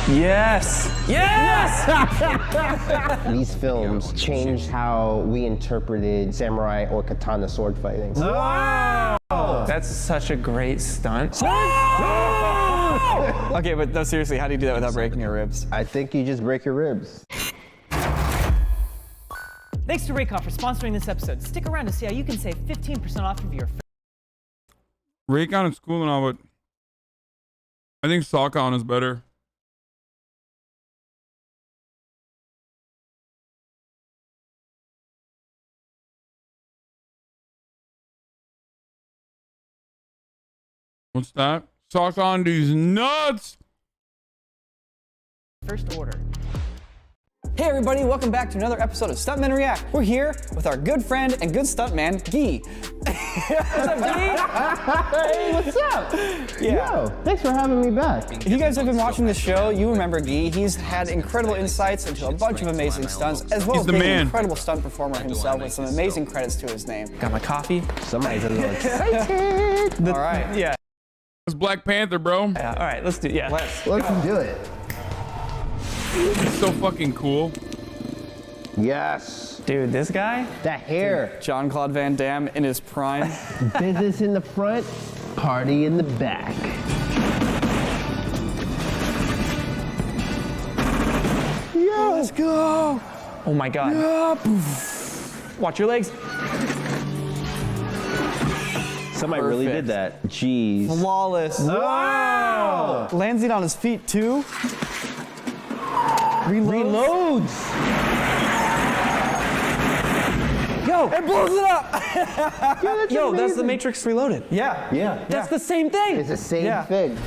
Yes! Yes! These films changed how we interpreted samurai or katana sword fighting. Wow! That's such a great stunt. Okay, but no, seriously, how do you do that without breaking your ribs? I think you just break your ribs. Thanks to Raycon for sponsoring this episode. Stick around to see how you can save 15% off of your... Raycon is cool and all, but I think Sockon is better. What's that? Sockon these nuts! First order. Hey everybody, welcome back to another episode of Stuntmen React. We're here with our good friend and good stuntman, Guy. What's up, Guy? Hey, what's up? Yeah. Yo, thanks for having me back. If you guys have been watching this show, you remember Guy. He's had incredible insights into a bunch of amazing stunts, as well as being an incredible stunt performer himself with some amazing credits to his name. Got my coffee. Somebody's a little excited. All right. Yeah. It's Black Panther, bro. Yeah. All right, let's do it. Yeah. Let's do it. It's so fucking cool. Yes. Dude, this guy? That hair. Jean-Claude Van Damme in his prime. Business in the front, party in the back. Yeah, let's go. Oh my God. Yeah. Watch your legs. Somebody really did that. Jeez. Flawless. Wow. Lands it on his feet too. Reloads. Yo, it blows it up. Yo, that's the Matrix Reloaded. Yeah. Yeah. That's the same thing. It's the same thing.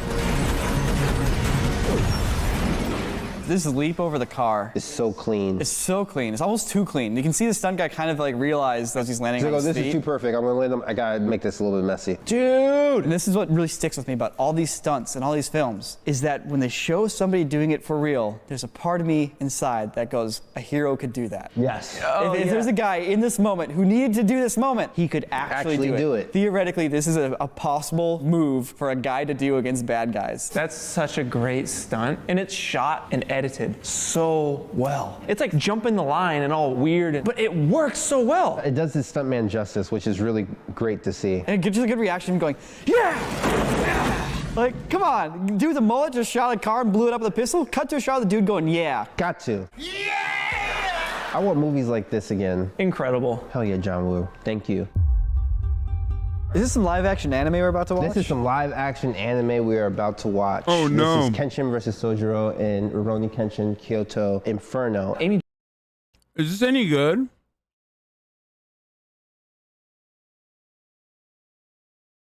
This leap over the car It's so clean. is so clean. It's almost too clean. You can see the stunt guy kind of like realize as he's landing on his This feet. is too perfect. I'm gonna land them. I gotta make this a little bit messy. Dude! And this is what really sticks with me about all these stunts and all these films, is that when they show somebody doing it for real, there's a part of me inside that goes, a hero could do that. Yes. If there's a guy in this moment who needed to do this moment, he could actually do it. Theoretically, this is a possible move for a guy to do against bad guys. That's such a great stunt, and it's shot and edited so well. It's like jumping the line and all weird, but it works so well. It does this stuntman justice, which is really great to see. And it gives you a good reaction going, yeah! Like, come on, dude with the mullet just shot a car and blew it up with a pistol. Cut to a shot of the dude going, yeah. Got to. Yeah! I want movies like this again. Incredible. Hell yeah, John Woo. Thank you. Is this some live action anime we're about to watch? This is some live action anime we are about to watch. Oh, no. This is Kenshin vs. Sojiro in Rurouni Kenshin Kyoto Inferno. Amy. Is this any good?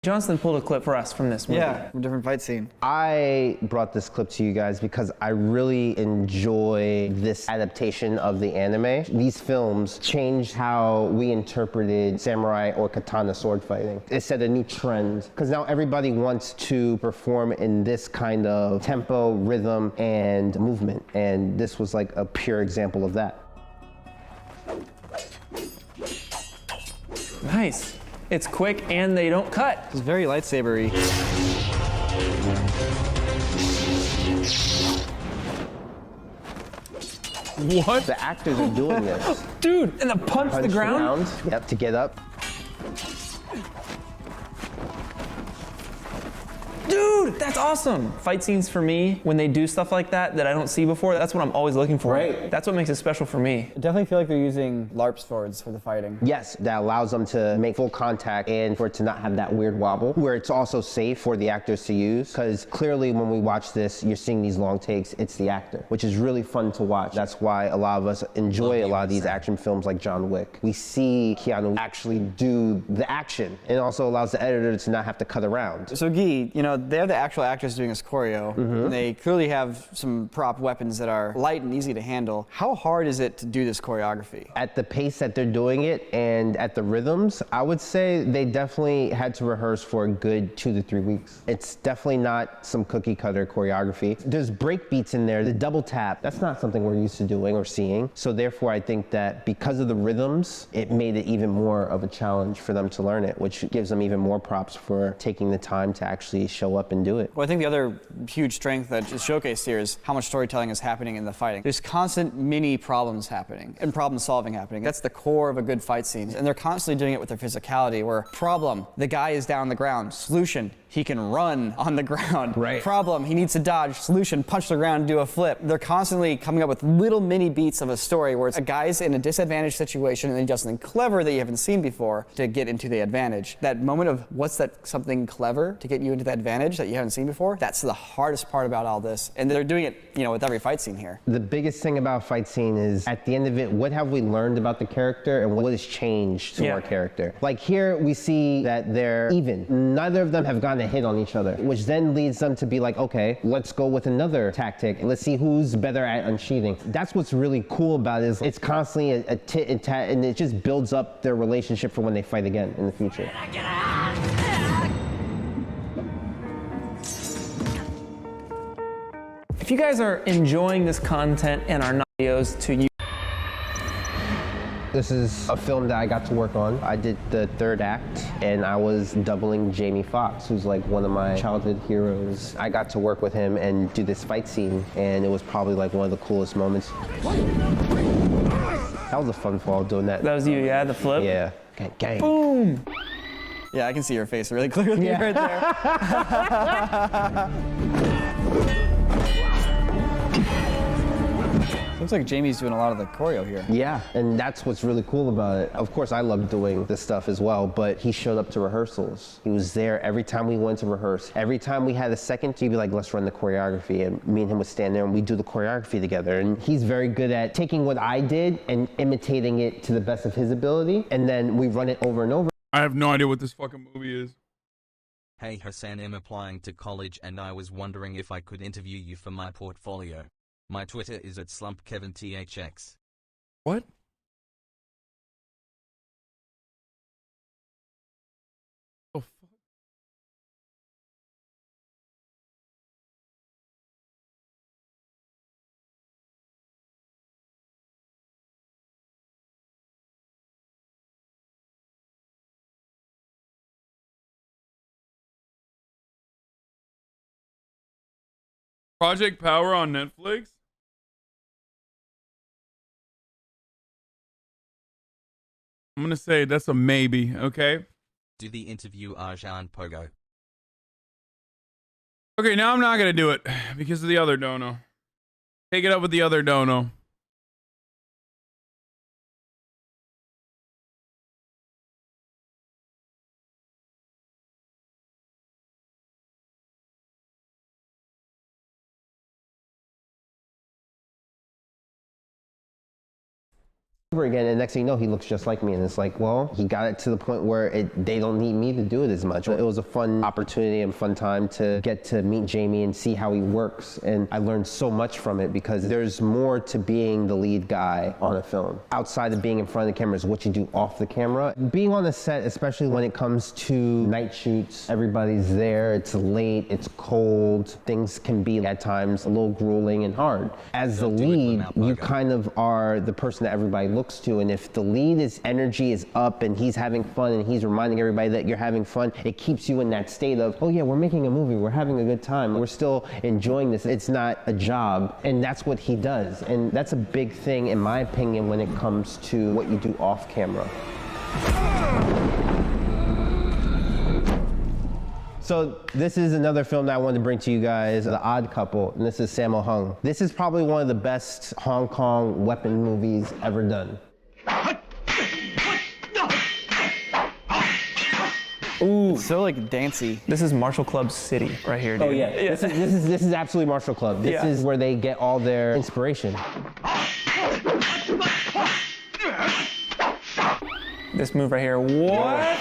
Johnston pulled a clip for us from this movie. Yeah, from a different fight scene. I brought this clip to you guys because I really enjoy this adaptation of the anime. These films changed how we interpreted samurai or katana sword fighting. It set a new trend because now everybody wants to perform in this kind of tempo, rhythm, and movement. And this was like a pure example of that. Nice. It's quick and they don't cut. It's very lightsaber-y. What? The actors are doing this. Dude, and the punch the ground? Yep, to get up. Dude, that's awesome. Fight scenes for me, when they do stuff like that I don't see before, that's what I'm always looking for. Right. That's what makes it special for me. I definitely feel like they're using LARP swords for the fighting. Yes, that allows them to make full contact and for it to not have that weird wobble, where it's also safe for the actors to use. Because clearly when we watch this, you're seeing these long takes, it's the actor, which is really fun to watch. That's why a lot of us enjoy a lot of these action films like John Wick. We see Keanu actually do the action, and it also allows the editor to not have to cut around. So Guy, you know, they're the actual actors doing this choreo. And they clearly have some prop weapons that are light and easy to handle. How hard is it to do this choreography? At the pace that they're doing it and at the rhythms, I would say they definitely had to rehearse for a good 2 to 3 weeks. It's definitely not some cookie cutter choreography. There's break beats in there, the double tap, that's not something we're used to doing or seeing. So therefore I think that because of the rhythms, it made it even more of a challenge for them to learn it, which gives them even more props for taking the time to actually show show up and do it. Well, I think the other huge strength that is showcased here is how much storytelling is happening in the fighting. There's constant mini problems happening and problem solving happening. That's the core of a good fight scene. And they're constantly doing it with their physicality, where problem, the guy is down on the ground. Solution, he can run on the ground. Right. Problem, he needs to dodge. Solution, punch the ground, do a flip. They're constantly coming up with little mini beats of a story where it's a guy's in a disadvantaged situation and then does something clever that you haven't seen before to get into the advantage. That moment of what's that something clever to get you into that advantage that you haven't seen before, that's the hardest part about all this. And they're doing it, you know, with every fight scene here. The biggest thing about fight scene is at the end of it, what have we learned about the character and what has changed to our character? Like here we see that they're even. Neither of them have gotten a hit on each other, which then leads them to be like, okay, let's go with another tactic. Let's see who's better at unsheathing. That's what's really cool about it, is it's constantly a tit and tat, and it just builds up their relationship for when they fight again in the future. If you guys are enjoying this content and our videos to you, This is a film that I got to work on. I did the third act, and I was doubling Jamie Foxx, who's like one of my childhood heroes. I got to work with him and do this fight scene, and it was probably like one of the coolest moments. That was a fun fall doing that. that was you, yeah, the flip? Yeah. Gang, gang. Boom! Yeah, I can see your face really clearly right there. Looks like Jamie's doing a lot of the choreo here. Yeah, and that's what's really cool about it. Of course, I love doing this stuff as well, but he showed up to rehearsals. He was there every time we went to rehearse. Every time we had a second, he'd be like, let's run the choreography. And me and him would stand there and we'd do the choreography together. And he's very good at taking what I did and imitating it to the best of his ability. And then we run it over and over. I have no idea what this fucking movie is. Hey Hasan, I'm applying to college and I was wondering if I could interview you for my portfolio. My Twitter is at slumpkevinthx. What? Oh, fuck. Project Power on Netflix? I'm gonna say that's a maybe, okay? Do the interview Arjan Pogo. Okay, now I'm not gonna do it because of the other dono. Take it up with the other dono. Again, and next thing you know, he looks just like me, and it's like, well, he got it to the point where they don't need me to do it as much. It was a fun opportunity and fun time to get to meet Jamie and see how he works, and I learned so much from it because there's more to being the lead guy on a film. Outside of being in front of the camera is what you do off the camera. Being on the set, especially when it comes to night shoots, everybody's there, it's late, it's cold, things can be at times a little grueling and hard. As the lead, you kind of are the person that everybody looks to, and if the lead's energy is up and he's having fun and he's reminding everybody that you're having fun, it keeps you in that state of, oh yeah, we're making a movie, we're having a good time, we're still enjoying this, it's not a job, and that's what he does. And that's a big thing in my opinion when it comes to what you do off camera. So this is another film that I wanted to bring to you guys, The Odd Couple, and this is Sammo Hung. This is probably one of the best Hong Kong weapon movies ever done. Ooh, so like dancey. This is Martial Club City right here, dude. Oh yeah, This is absolutely Martial Club. This is where they get all their inspiration. This move right here, what?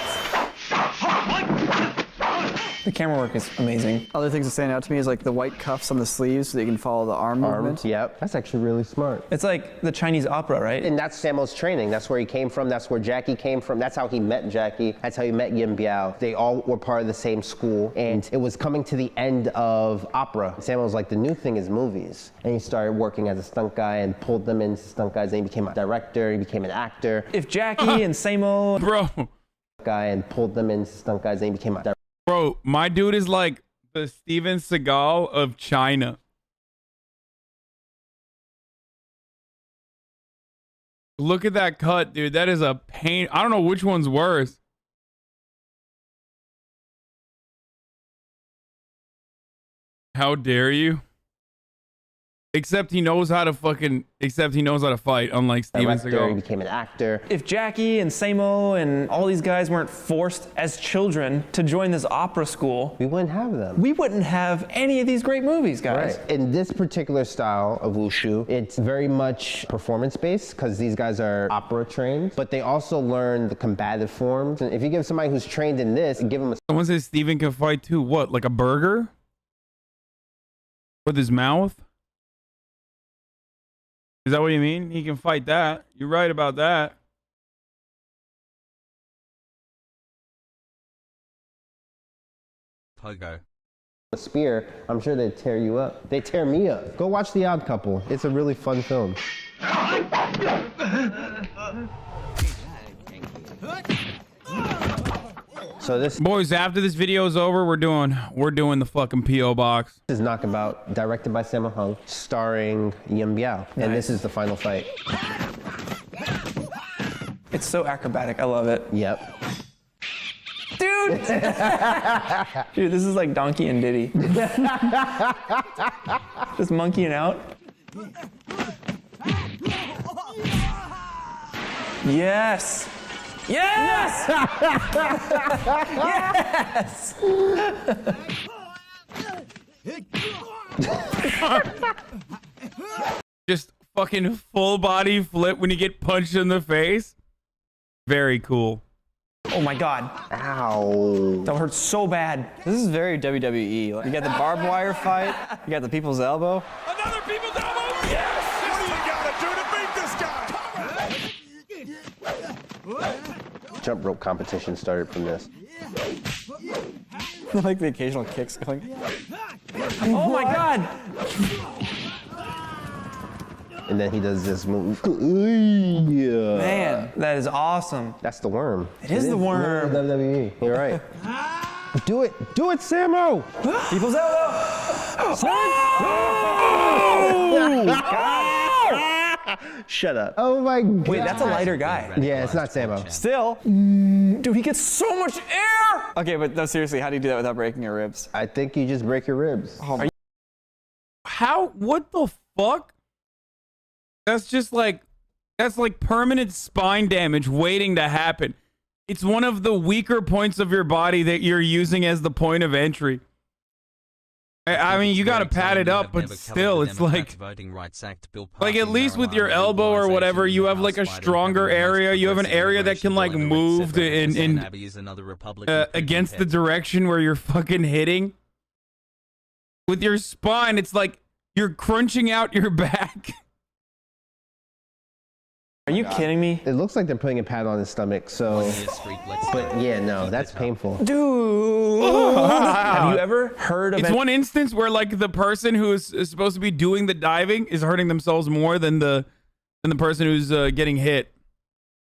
The camera work is amazing. Other things that stand out to me is like the white cuffs on the sleeves so that you can follow the arm movement. Yep, that's actually really smart. It's like the Chinese opera, right? And that's Sammo's training. That's where he came from. That's where Jackie came from. That's how he met Jackie. That's how he met Yin Biao. They all were part of the same school. And it was coming to the end of opera. Sammo was like, the new thing is movies. And he started working as a stunt guy and pulled them into stunt guys. And he became a director. He became an actor. If Jackie and Sammo... Bro. Guy and pulled them into stunt guys. And he became a director. Bro, my dude is like The Steven Seagal of China. Look at that cut, dude. That is a pain. I don't know which one's worse. How dare you? Except he knows how to fight, unlike Steven Director, he Seagal. became an actor. If Jackie and Samo and all these guys weren't forced as children to join this opera school, We wouldn't have them. we wouldn't have any of these great movies, guys. Right. In this particular style of wushu, it's very much performance-based because these guys are opera trained, but they also learn the combative forms. And if you give somebody who's trained in this and give them a Someone says Steven can fight too. What, like a burger? With his mouth? Is that what you mean? He can fight that. You're right about that. Pogo. spear, I'm sure they'd tear you up. They tear me up. Go watch The Odd Couple. It's a really fun film. So this Boys, after this video is over, we're doing the fucking PO box. is Knockabout, directed by Sammo Hung, starring Yim Biao. And this is the final fight. It's so acrobatic. I love it. Yep. Dude! Dude, this is like Donkey and Diddy. Just monkeying out. Yes! Yes! Yes! Just fucking full body flip when you get punched in the face. Very cool. Oh my god. Ow. That hurts so bad. This is very WWE. Like, you got the barbed wire fight, you got the people's elbow. Another people's elbow! Yes! What do you gotta do to beat this guy? Jump rope competition started from this. Like the occasional kicks going. Oh my god! And then he does this move. Yeah. Man, that is awesome. That's the worm. It is the worm. WWE. You're right. Do it. Do it, Sammo. People's elbow! Shut up. Oh my god. Wait, that's a lighter guy. Yeah, it's not Sammo. Still. Dude, he gets so much air! Okay, but no, seriously, how do you do that without breaking your ribs? I think you just break your ribs. How? What the fuck? That's like permanent spine damage waiting to happen. It's one of the weaker points of your body that you're using as the point of entry. I mean, you gotta pad it up, but still, it's like at least with your elbow or whatever, you have like a stronger area. You have an area that can like move in against the direction where you're fucking hitting. With your spine, it's like you're crunching out your back. Are you kidding me? It looks like they're putting a pad on his stomach, so. But yeah, no, that's painful. Dude! Have you ever heard of It's one instance where like the person who is supposed to be doing the diving is hurting themselves more than the person who's getting hit.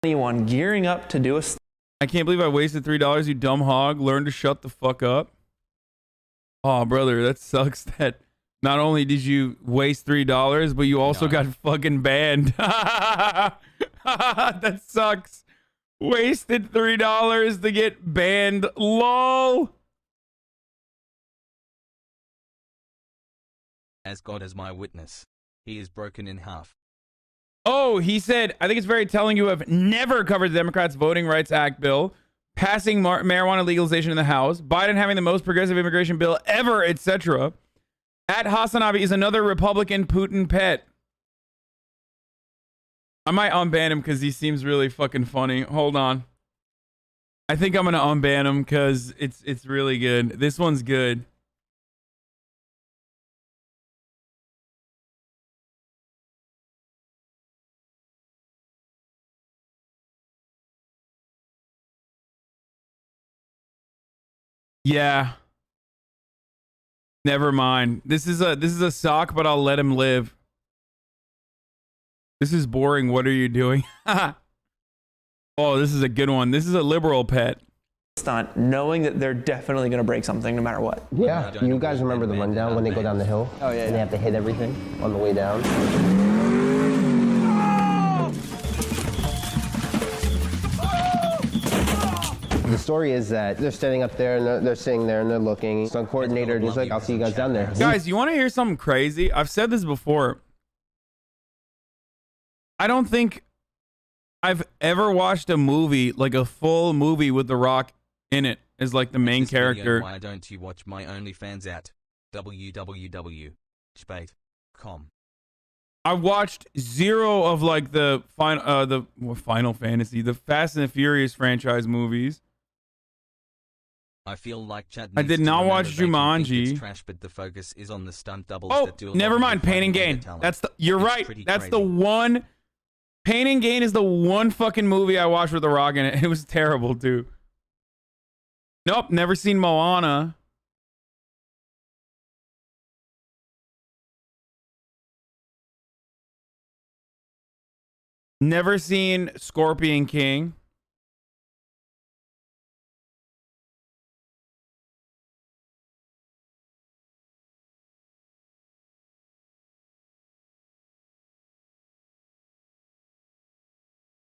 anyone gearing up to do a stunt? I can't believe I wasted $3, you dumb hog. Learn to shut the fuck up. Oh, brother, that sucks that not only did you waste $3, but you also got fucking banned. That sucks. Wasted $3 to get banned. LOL. As God is my witness, he is broken in half. Oh, he said, I think it's very telling you have never covered the Democrats' Voting Rights Act bill, passing marijuana legalization in the House, Biden having the most progressive immigration bill ever, etc. At HasanAbi is another Republican Putin pet. I might unban him because he seems really fucking funny. Hold on. I think I'm going to unban him because it's really good. This one's good. Yeah. Never mind. This is a sock, but I'll let him live. This is boring. What are you doing? Oh, this is a good one. This is a liberal pet. stunt knowing that they're definitely going to break something no matter what. Yeah, you guys remember the rundown when they go down the hill? Oh, yeah, And they yeah. have to hit everything on the way down? The story is that they're standing up there and they're sitting there and they're looking. Stunt coordinator is like, I'll see you guys down there. Guys, you want to hear something crazy? I've said this before. I don't think I've ever watched a movie, like a full movie with The Rock in it as like the main character. Why don't you watch my OnlyFans at www.spate.com. I watched zero of like the Final Fantasy, the Fast and the Furious franchise movies. I feel like chat I needs did to not remember watch they can think Jumanji. it's trash, but the focus is on the stunt doubles Oh, that do a never lot of mind. the Pain and fighting Gain. talent. That's the. You're It's right. pretty That's the crazy. one. Pain and Gain is the one fucking movie I watched with The Rock in it. It was terrible too. Nope, never seen Moana. Never seen Scorpion King.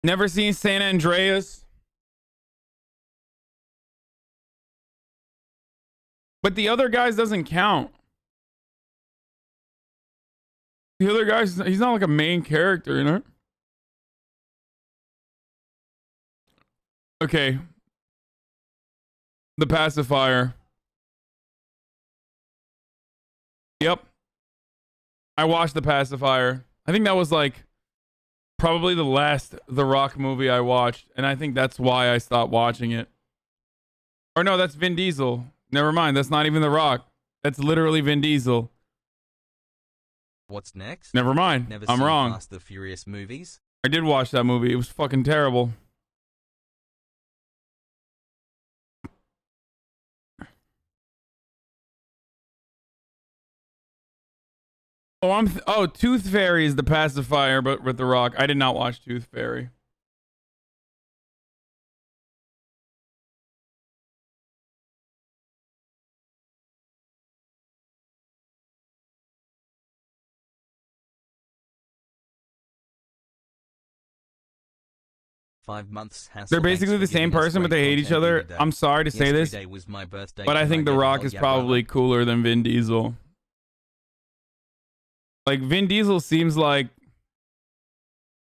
Never seen San Andreas. But the other guys doesn't count. The other guys, he's not like a main character, you know? Okay. The Pacifier. Yep. I watched The Pacifier. I think that was like probably the last The Rock movie I watched, and I think that's why I stopped watching it. Or no, that's Vin Diesel. Never mind, that's not even The Rock. That's literally Vin Diesel. What's next? Never mind. Never I'm seen wrong. Fast the Furious movies? I did watch that movie. It was fucking terrible. Oh, Tooth Fairy is The Pacifier, but with The Rock. I did not watch Tooth Fairy. "5 months hassle." They're basically the same person, but they hate each other. I'm sorry to say this, Yesterday was my birthday, but I and think The gave a Rock hell is yeah, probably brother. cooler than Vin Diesel. Like, Vin Diesel seems like,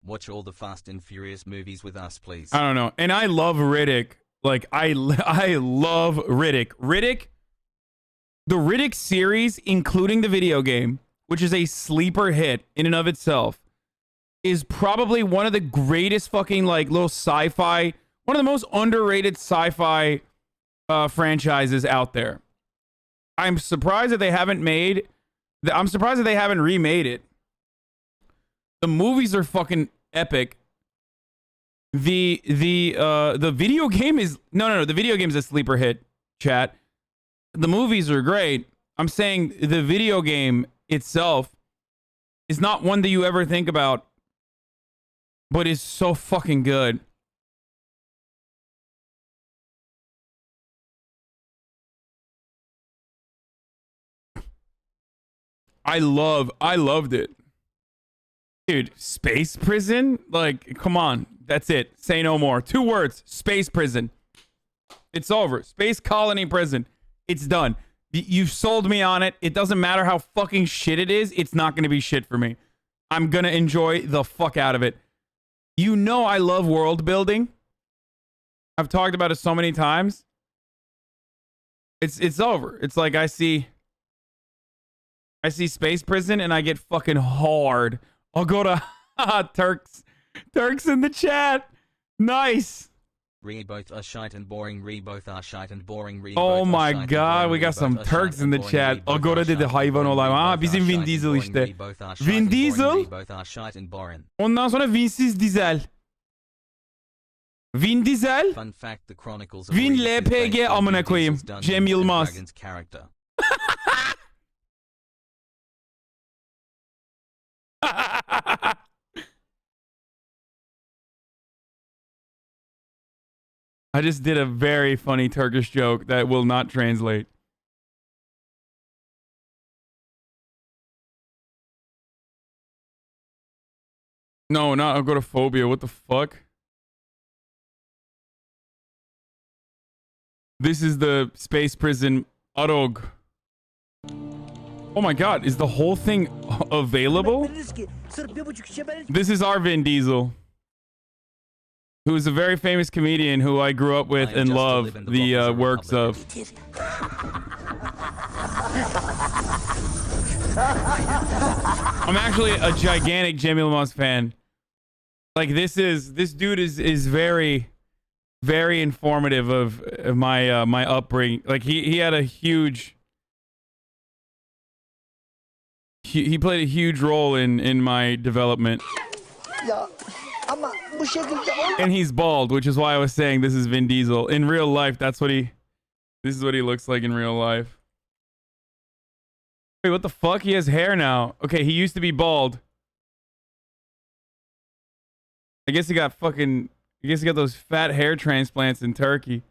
Watch all the Fast and Furious movies with us, please. I don't know. And I love Riddick. Like, I love Riddick. The Riddick series, including the video game, which is a sleeper hit in and of itself, is probably one of the greatest fucking, like, little sci-fi, one of the most underrated sci-fi franchises out there. I'm surprised that they haven't remade it. The movies are fucking epic. The video game is no, the video game is a sleeper hit, chat. The movies are great. I'm saying the video game itself is not one that you ever think about, but is so fucking good. I loved it. Dude, space prison? Like, come on. That's it. Say no more. 2 words. Space prison. It's over. Space colony prison. It's done. You've sold me on it. It doesn't matter how fucking shit it is. It's not going to be shit for me. I'm going to enjoy the fuck out of it. You know I love world building. I've talked about it so many times. It's over. It's like I see space prison and I get fucking hard. I'll go to Turks. Turks in the chat. Nice. Re both are shite and boring. Re both are shite and boring. Re Oh both are my shite and god, boring, we re got both some are Turks shite in the and boring, chat. re both Agora are dedi shite and hayvan boring, olan. re Ha, both bizim are Vin shite Diesel and boring, işte. re both are shite Vin and boring, Diesel. re both are shite and boring. Ondan sonra Vinsiz Diesel. Vin Diesel. Fun fact, the Chronicles of Vin Riddick is LPG based on amına Vin koyayım. Diesel's Dungeons Cem and Yılmaz. Dragons character. I just did a very funny Turkish joke that will not translate. No, not agoraphobia. What the fuck? This is the space prison Arog. Oh my god, is the whole thing available? This is our Vin Diesel, who is a very famous comedian who I grew up with and love the works of. I'm actually a gigantic Jamie Lamosse fan. Like this dude is very, very informative of my my upbringing. Like he had a huge he played a huge role in my development. And he's bald, which is why I was saying this is Vin Diesel. In real life, this is what he looks like in real life. Wait, what the fuck? He has hair now. Okay, he used to be bald. I guess he got those fat hair transplants in Turkey.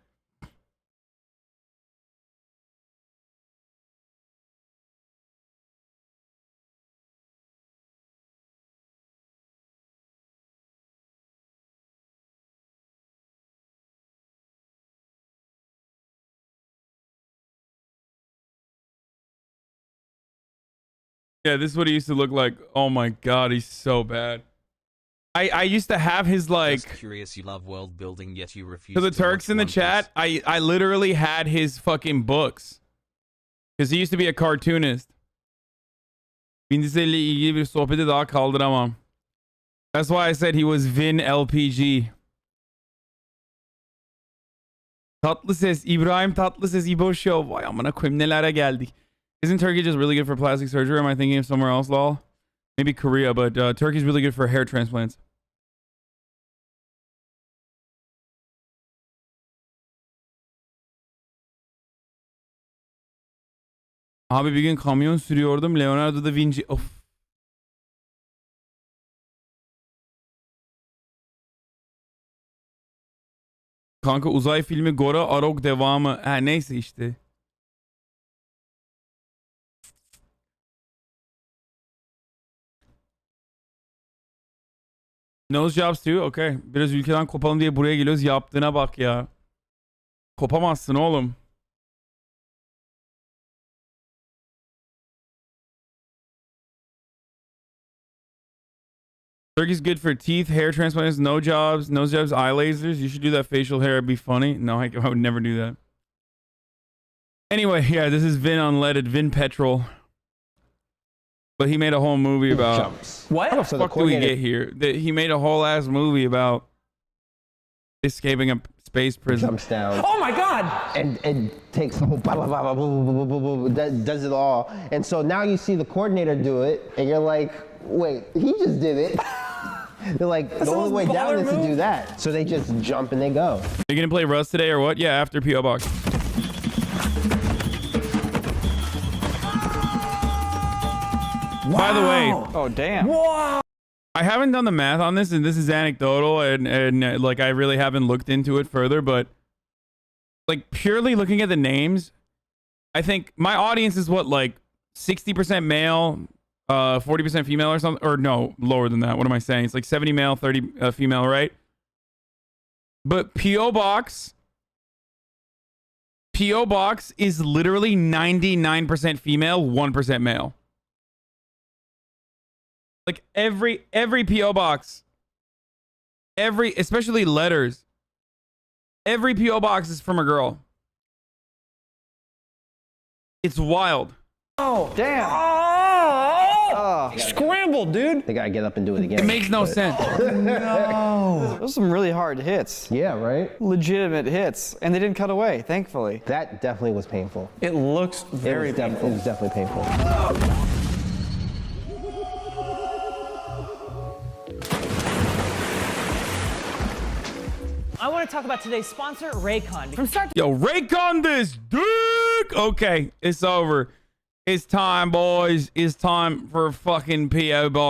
Yeah, this is what he used to look like. Oh my god, he's so bad. I used to have his like. Just curious, you love world building, yet you refuse. To the Turks in the chat, I literally had his fucking books, because he used to be a cartoonist. That's why I said he was Vin LPG. Tatlı ses, İbrahim Tatlı ses, İbo Show. Vay amına koyayım, nelere geldik. Isn't Turkey just really good for plastic surgery? Am I thinking of somewhere else, lol? Maybe Korea, but Turkey's really good for hair transplants. Abi bir gün kamyon sürüyordum. Leonardo da Vinci. Of. Kanka uzay filmi Gora Arog devamı. Ha neyse işte. Nose jobs too. Okay. Biraz ülkeden kopalım diye buraya geliyoruz. Yaptığına bak ya. Kopamazsın oğlum. Turkey's good for teeth, hair transplants, nose jobs, eye lasers. You should do that facial hair. It'd be funny. No, I would never do that. Anyway, yeah, this is Vin Unleaded, Vin Petrol. But he made a whole movie about... Jumps. What? How the fuck do we get here? He made a whole ass movie about escaping a space prison. Jumps down. Oh my god! And takes the whole does it all. And so now you see the coordinator do it, and you're like, wait, he just did it. They're like, the only way down is to do that. So they just jump and they go. Are you gonna play Rust today or what? Yeah, after P.O. Box. Wow. By the way, Oh, damn. Wow! I haven't done the math on this, and this is anecdotal, and like I really haven't looked into it further, but like purely looking at the names, I think my audience is what, like 60% male, 40% female or something, or no, lower than that. What am I saying? It's like 70 male, 30 female, right? But P.O. Box is literally 99% female, 1% male. Like every P.O. box, especially letters, every P.O. box is from a girl. It's wild. Oh, Damn. oh. Scrambled, dude. They gotta get up and do it again. It makes no sense. No. Those are some really hard hits. Yeah, right? Legitimate hits. And they didn't cut away, thankfully. That definitely was painful. It looks very It painful. was definitely painful. I want to talk about today's sponsor, Raycon. From start to Yo, rake on this dick. Okay, it's over. It's time, boys. It's time for a fucking P.O. box.